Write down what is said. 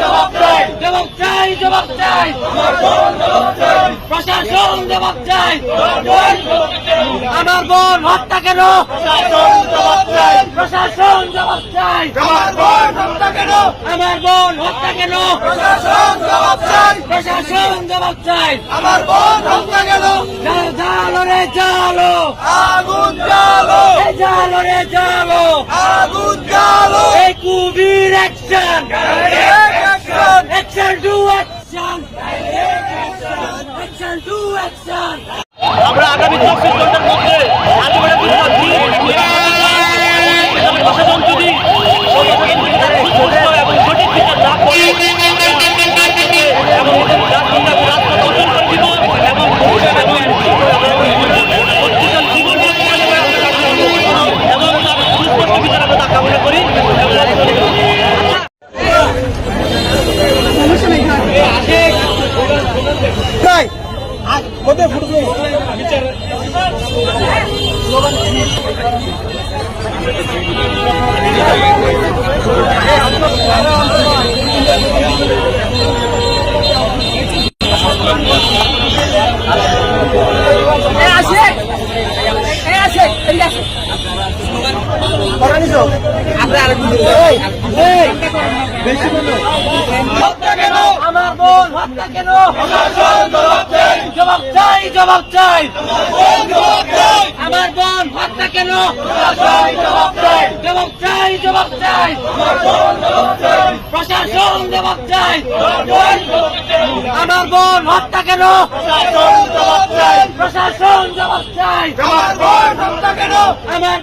জবাব চাই, জবাব চাই, প্রশাসন জবাব চাই। আমার বোন হত্যা কেন? প্রশাসন জবাব চাই। আমার বোন হত্যা কেন? প্রশাসন জবাব চাই। আমার বোন হত্যা কেন? জালো রে জালো, আগুন জালো, জালো রে জালো, আগুন জালো। এই কুবির action, action to action, action to action. আমরা আগামী 24 ঘন্টার মধ্যে প্রশাসন যদি এবং সঠিক বিচার না করে এবং সুস্পষ্ট বিচার আমরা কামনা করি। আমার বোন হত্যা কেন? জবাব চাই, জবাব চাই। আমার বোন হত্যা কেন? জবাব চাই, জবাব চাই। প্রশাসন জবাব চাই। আমার বোন হত্যা কেন? প্রশাসন জবাব চাই। আমার